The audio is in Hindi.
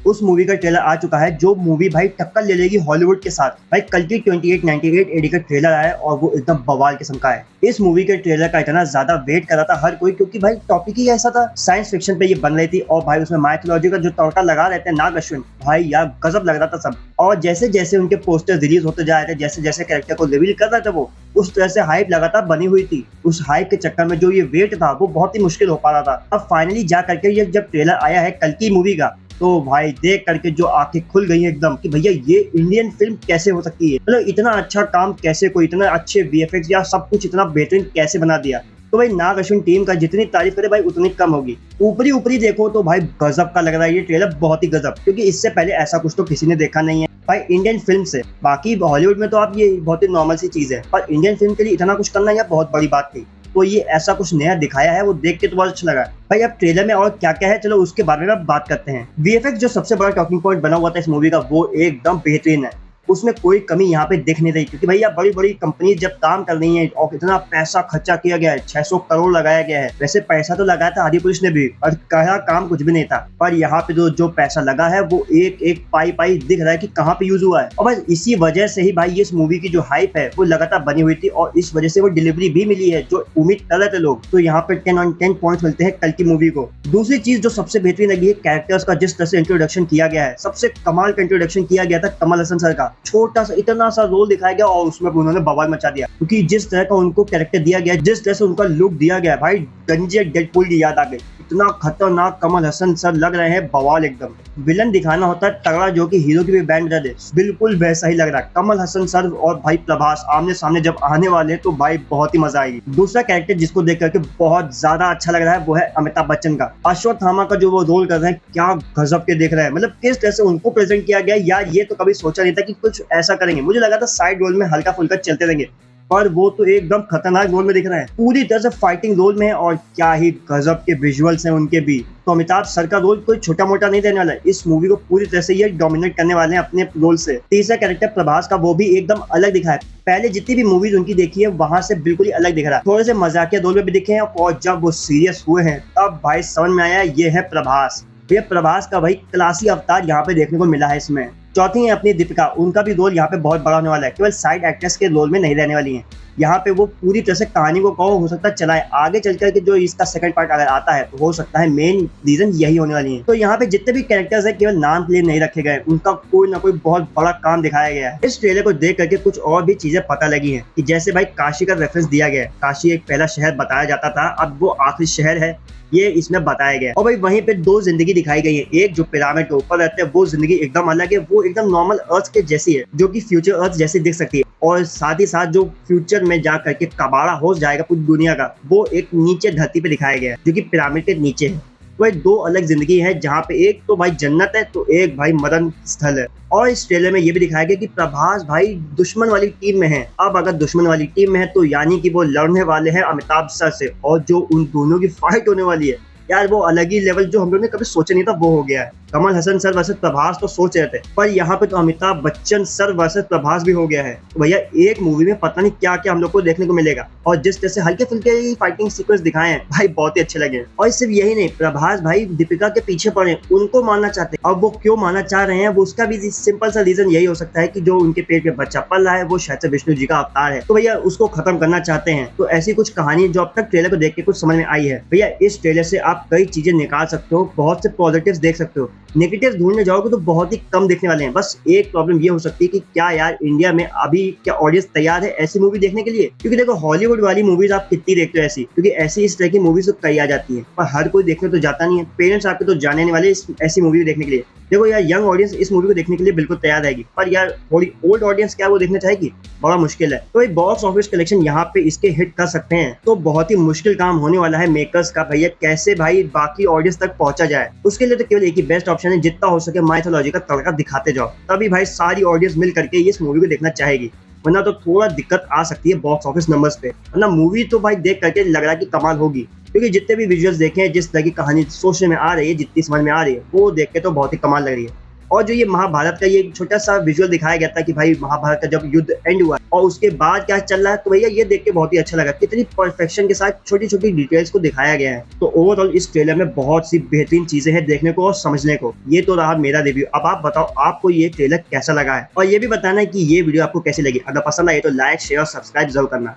उस मूवी का ट्रेलर आ चुका है, जो मूवी भाई टक्कर ले लेगी हॉलीवुड के साथ। भाई कल की 2898 एडी का ट्रेलर आया है और वो एकदम बवाल किस्म का है। इस मूवी के ट्रेलर का इतना ज्यादा वेट कर रहा था हर कोई, क्योंकि भाई टॉपिक ही ऐसा था, साइंस फिक्शन पे ये बन रही थी और भाई उसमें माइथोलॉजी का जो तड़का लगा रहते हैं नाग अश्विन, भाई यार गजब लग रहा था सब। और जैसे जैसे उनके पोस्टर रिलीज होते जा रहे थे, जैसे जैसे कैरेक्टर को रिवील कर रहे थे वो, उस तरह से हाइप लगातार बनी हुई थी। उस हाइप के चक्कर में जो ये वेट था वो बहुत ही मुश्किल हो पा रहा था। अब फाइनली जा करके ये जब ट्रेलर आया है कल की मूवी का, तो भाई देख करके जो आंखें खुल गई हैं एकदम कि भैया ये इंडियन फिल्म कैसे हो सकती है, मतलब इतना अच्छा काम कैसे, कोई इतना अच्छे वीएफएक्स या सब कुछ इतना बेहतरीन कैसे बना दिया। तो भाई नाग अश्विन टीम का जितनी तारीफ करे भाई उतनी कम होगी। ऊपरी ऊपरी देखो तो भाई गजब का लग रहा है ये ट्रेलर, बहुत ही गजब, क्योंकि इससे पहले ऐसा कुछ तो किसी ने देखा नहीं है भाई इंडियन फिल्म से। बाकी हॉलीवुड में तो आप ये बहुत ही नॉर्मल सी चीज है, पर इंडियन फिल्म के लिए इतना कुछ करना यह बहुत बड़ी बात थी। तो ये ऐसा कुछ नया दिखाया है, वो देख के तो बहुत अच्छा लगा। भाई अब ट्रेलर में और क्या क्या है चलो उसके बारे में बात करते हैं। वीएफएक्स जो सबसे बड़ा टॉकिंग पॉइंट बना हुआ था इस मूवी का, वो एकदम बेहतरीन है, उसमें कोई कमी यहाँ पे दिख नहीं रही। क्योंकि भैया बड़ी बड़ी कंपनी जब काम कर रही है और इतना पैसा खर्चा किया गया है, 600 करोड़ लगाया गया है। वैसे पैसा तो लगाया था आदि पुरुष ने भी, और कहा काम कुछ भी नहीं था, पर यहाँ पे जो पैसा लगा है वो एक एक पाई पाई दिख रहा है कि कहाँ पे यूज हुआ है। और बस इसी वजह से ही भाई इस मूवी की जो हाइप है वो लगातार बनी हुई थी, और इस वजह से वो डिलीवरी भी मिली है जो उम्मीद कर रहे थे लोग। तो यहाँ पे 10 on 10 पॉइंट्स मिलते हैं कल की मूवी को। दूसरी चीज जो सबसे बेहतरीन लगी है, कैरेक्टर्स का जिस तरह से इंट्रोडक्शन किया गया है, सबसे कमाल का इंट्रोडक्शन किया गया था कमल हसन सर का। छोटा सा इतना सा रोल दिखाया गया और उसमें उन्होंने बवाल मचा दिया, क्योंकि जिस तरह का उनको कैरेक्टर दिया गया, जिस तरह से उनका लुक दिया गया, भाई गंजे डेडपूल की याद आ गई। इतना खतरनाक कमल हसन सर लग रहे हैं, बवाल एकदम। विलन दिखाना होता है तगड़ा जो कि हीरो की भी बैंड दे, बिल्कुल वैसा ही लग रहा है। कमल हसन सर और भाई प्रभास आमने सामने जब आने वाले तो भाई बहुत ही मजा आएगी। दूसरा कैरेक्टर जिसको देख करके बहुत ज्यादा अच्छा लग रहा है वो है अमिताभ बच्चन का। अश्वत्थामा का जो वो रोल कर रहे हैं, क्या गजब के देख रहे हैं, मतलब किस तरह से उनको प्रेजेंट किया गया यार, ये तो कभी सोचा नहीं था कि कुछ ऐसा करेंगे। मुझे लगा था साइड रोल में हल्का फुल्का चलते रहेंगे, पर वो तो एकदम खतरनाक रोल में दिख रहा है, पूरी तरह से फाइटिंग रोल में है, और क्या ही गजब के विजुअल्स हैं उनके भी। तो अमिताभ सर का रोल कोई छोटा मोटा नहीं देने वाला है, इस मूवी को पूरी तरह से ये डोमिनेट करने वाले हैं अपने रोल से। तीसरा कैरेक्टर प्रभास का, वो भी एकदम अलग दिखा है, पहले जितनी भी मूवीज उनकी देखी है वहां से बिल्कुल ही अलग दिख रहा है। थोड़े से मजाकिया रोल में भी दिखे हैं, और जब वो सीरियस हुए हैं तब भाई समझ में आया ये है प्रभास। ये प्रभास का भाई क्लासी अवतार यहाँ पे देखने को मिला है इसमें। चौथी है अपनी दीपिका, उनका भी रोल यहाँ पे बहुत बड़ा होने वाला है, केवल साइड एक्ट्रेस के रोल में नहीं रहने वाली है। यहाँ पे वो पूरी तरह से कहानी को कहो हो सकता है चलाए, आगे चल करके जो इसका सेकंड पार्ट अगर आता है तो हो सकता है मेन रीजन यही होने वाली है। तो यहाँ पे जितने भी कैरेक्टर्स है केवल नाम के लिए नहीं रखे गए, उनका कोई ना कोई बहुत बड़ा काम दिखाया गया है। इस ट्रेलर को देख करके कुछ और भी चीजें पता लगी है, कि जैसे भाई काशी का रेफरेंस दिया गया है, काशी एक पहला शहर बताया जाता था, अब वो आखिरी शहर है, ये इसमें बताया गया है। और भाई वहीं पे दो जिंदगी दिखाई गई है, एक जो पिरामिड के ऊपर रहते हैं वो जिंदगी एकदम अलग है, वो एकदम नॉर्मल अर्थ के जैसी है, जो कि फ्यूचर अर्थ जैसी दिख सकती है। और साथ ही साथ जो फ्यूचर में जा करके कबाड़ा हो जाएगा पूरी दुनिया का, वो एक नीचे धरती पे दिखाया गया है, जो कि पिरामिड के नीचे है। वही दो अलग जिंदगी है, जहाँ पे एक तो भाई जन्नत है तो एक भाई मरण स्थल है। और इस ट्रेलर में ये भी दिखाया गया कि प्रभास भाई दुश्मन वाली टीम में है। अब अगर दुश्मन वाली टीम में है तो यानी कि वो लड़ने वाले हैं अमिताभ सर से, और जो उन दोनों की फाइट होने वाली है यार, वो अलग ही लेवल जो हम लोग ने कभी सोचा नहीं था वो हो गया है। कमल हसन सर वर्सेस प्रभास तो सोच रहे थे, पर यहाँ पे तो अमिताभ बच्चन सर वर्सेस प्रभास भी हो गया है। तो भैया एक मूवी में पता नहीं क्या क्या हम लोग को देखने को मिलेगा, और जिस तरह से हल्के फुल्के फाइटिंग सीक्वेंस दिखाए हैं भाई बहुत ही अच्छे लगे। और सिर्फ यही नहीं, प्रभास भाई दीपिका के पीछे पड़े, उनको मारना चाहते हैं। अब वो क्यों मारना चाह रहे हैं, वो उसका भी सिंपल सा रीजन यही हो सकता है कि जो उनके पेट पे बच्चा पल रहा है वो शायद से विष्णु जी का अवतार है, तो भैया उसको खत्म करना चाहते हैं। तो ऐसी कुछ कहानी जो अब तक ट्रेलर को देख के कुछ समझ में आई है। भैया इस ट्रेलर से आप कई चीजें निकाल सकते हो, बहुत से पॉजिटिव्स देख सकते हो, नेगेटिव्स ढूंढने जाओगे तो बहुत ही कम देखने वाले हैं। बस एक प्रॉब्लम ये हो सकती है कि क्या यार इंडिया में अभी क्या ऑडियंस तैयार है ऐसी मूवी देखने के लिए। क्योंकि देखो हॉलीवुड वाली मूवीज आप कितनी देखते हो ऐसी, क्योंकि ऐसी इस तरह की मूवीज तो कई आ जाती है, पर हर कोई देखने तो जाता नहीं है। पेरेंट्स आपके तो जाने नहीं वाले ऐसी मूवी देखने के लिए। देखो यार यंग ऑडियंस इस मूवी को देखने के लिए बिल्कुल तैयार रहेगी, पर यार थोड़ी ओल्ड ऑडियंस क्या वो देखना चाहेगी, बड़ा मुश्किल है। तो एक बॉक्स ऑफिस कलेक्शन यहाँ पे इसके हिट कर सकते हैं, तो बहुत ही मुश्किल काम होने वाला है मेकर्स का। भैया कैसे भाई बाकी ऑडियंस तक पहुंचा जाए, उसके लिए तो केवल एक ही बेस्ट ऑप्शन है, जितना हो सके माइथोलॉजी का तड़का दिखाते जाओ, तभी भाई सारी ऑडियंस मिल करके इस मूवी को देखना चाहेगी। वरना तो थोड़ा दिक्कत आ सकती है बॉक्स ऑफिस नंबर्स पे, वरना मूवी तो भाई देख करके लग रहा है कि कमाल होगी। क्योंकि जितने भी विजुअल्स देखे हैं, जिस तरह की कहानी सोचने में आ रही है, जितनी समझ में आ रही है, वो देख के तो बहुत ही कमाल लग रही है। और जो ये महाभारत का ये छोटा सा विजुअल दिखाया गया था कि भाई महाभारत का जब युद्ध एंड हुआ और उसके बाद क्या चल रहा है, तो भैया ये देख के बहुत ही अच्छा लगा, कितनी परफेक्शन के साथ छोटी छोटी डिटेल्स को दिखाया गया है। तो ओवरऑल इस ट्रेलर में बहुत सी बेहतरीन चीजें हैं देखने को और समझने को। ये तो रहा मेरा रिव्यू। अब आप बताओ आपको ये ट्रेलर कैसा लगा है, और ये भी बताना है कि ये वीडियो आपको कैसी लगी। अगर पसंद आए तो लाइक शेयर और सब्सक्राइब जरूर करना।